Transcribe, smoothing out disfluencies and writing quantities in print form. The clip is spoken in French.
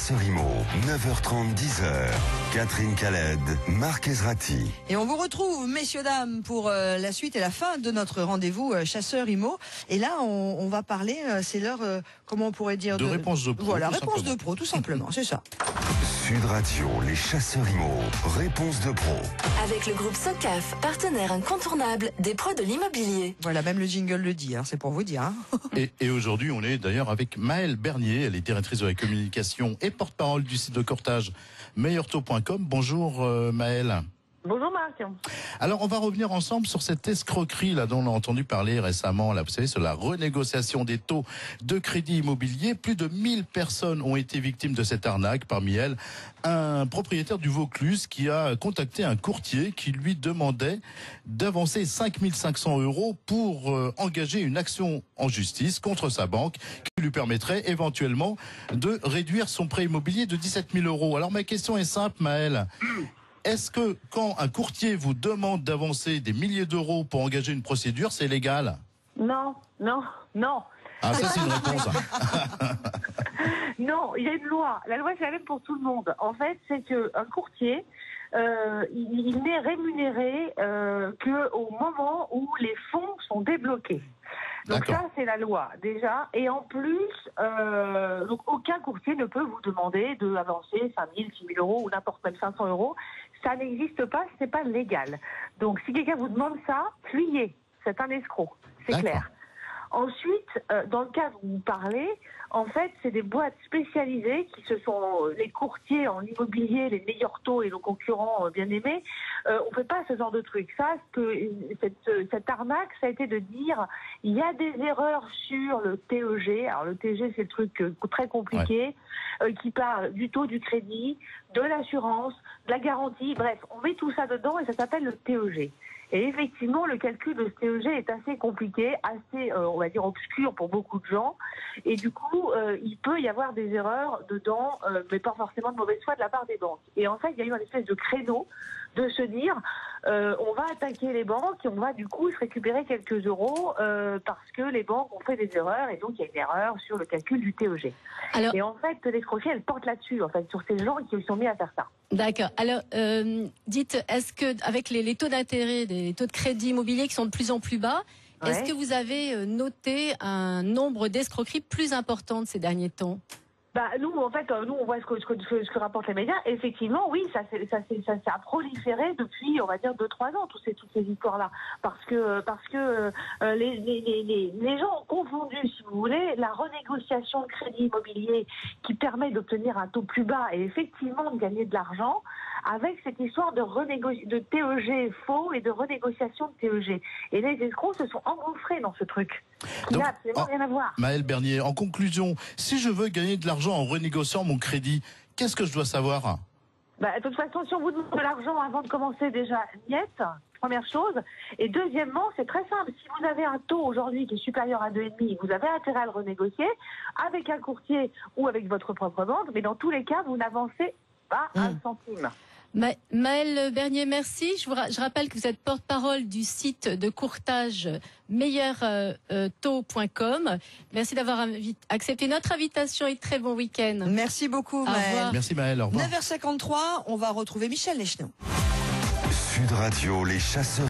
chasseurs IMO, 9h30, 10h. Catherine Caled, Marc Ezrati. Et on vous retrouve, messieurs, dames, pour la suite et la fin de notre rendez-vous chasseurs IMO. Et là, on va parler, c'est l'heure, comment on pourrait dire... De réponse de pro. Voilà, réponse de pro, tout simplement, c'est ça. Sud Radio, les chasseurs IMO, réponse de pro. Avec le groupe Socaf, partenaire incontournable des pros de l'immobilier. Voilà, même le jingle le dit, hein, c'est pour vous dire. Hein. Et aujourd'hui, on est d'ailleurs avec Maëlle Bernier, elle est directrice de la communication et porte-parole du site de courtage meilleurtaux.com. Bonjour Maëlle. Bonjour Marc. Alors on va revenir ensemble sur cette escroquerie là dont on a entendu parler récemment, là, vous savez, sur la renégociation des taux de crédit immobilier. Plus de 1000 personnes ont été victimes de cette arnaque, parmi elles un propriétaire du Vaucluse qui a contacté un courtier qui lui demandait d'avancer 5500 € pour engager une action en justice contre sa banque qui lui permettrait éventuellement de réduire son prêt immobilier de 17 000 €. Alors ma question est simple, Maëlle. Est-ce que quand un courtier vous demande d'avancer des milliers d'euros pour engager une procédure, c'est légal? Non. Ah, ça c'est une réponse. Non, il y a une loi. La loi, c'est la même pour tout le monde. En fait, c'est qu'un courtier, il n'est rémunéré qu'au moment où les fonds sont débloqués. Donc ça, c'est la loi, déjà. Et en plus, donc aucun courtier ne peut vous demander d'avancer 5 000, 6 000 € ou n'importe même 500 €. Ça n'existe pas, ce n'est pas légal. Donc si quelqu'un vous demande ça, fuyez. C'est un escroc, c'est clair. Ensuite, dans le cas où vous parlez, en fait, c'est des boîtes spécialisées qui se sont les courtiers en immobilier, les meilleurs taux et nos concurrents bien aimés. On fait pas ce genre de truc. Ça, cette arnaque, ça a été de dire il y a des erreurs sur le TEG. Alors le TEG, c'est le truc très compliqué qui parle du taux du crédit, de l'assurance, de la garantie. Bref, on met tout ça dedans et ça s'appelle le TEG. Et effectivement, le calcul de ce TEG est assez compliqué, assez, on va dire, obscur pour beaucoup de gens. Et du coup, il peut y avoir des erreurs dedans, mais pas forcément de mauvaise foi de la part des banques. Et en fait, il y a eu une espèce de créneau de se dire, on va attaquer les banques et on va du coup se récupérer quelques euros parce que les banques ont fait des erreurs et donc il y a une erreur sur le calcul du TEG. Alors, et en fait, l'escroquerie, elle porte là-dessus, en fait, sur ces gens qui se sont mis à faire ça. D'accord. Alors, dites, est-ce que avec les taux d'intérêt, les taux de crédit immobilier qui sont de plus en plus bas, est-ce que vous avez noté un nombre d'escroqueries plus importantes ces derniers temps? Bah nous en fait on voit ce que rapportent les médias. Effectivement, oui, ça a proliféré depuis, on va dire, 2-3 ans toutes ces histoires là, parce que les gens ont confondu, si vous voulez, la renégociation de crédit immobilier qui permet d'obtenir un taux plus bas et effectivement de gagner de l'argent avec cette histoire de TEG faux et de renégociation de TEG. Et les escrocs se sont engouffrés dans ce truc. Il n'a absolument rien à voir. Maëlle Bernier, en conclusion, si je veux gagner de l'argent en renégociant mon crédit, qu'est-ce que je dois savoir? Bah, de toute façon, si on vous demande de l'argent avant de commencer, déjà, niet, première chose. Et deuxièmement, c'est très simple. Si vous avez un taux aujourd'hui qui est supérieur à 2,5, vous avez intérêt à le renégocier avec un courtier ou avec votre propre banque. Mais dans tous les cas, vous n'avancez pas un centime. Maëlle Bernier, merci. Je rappelle que vous êtes porte-parole du site de courtage meilleurtaux.com. Merci d'avoir accepté notre invitation et très bon week-end. Merci beaucoup, Maëlle. Merci Maëlle, au revoir. 9h53, on va retrouver Michel Leschneau. Sud Radio, les chasseurs.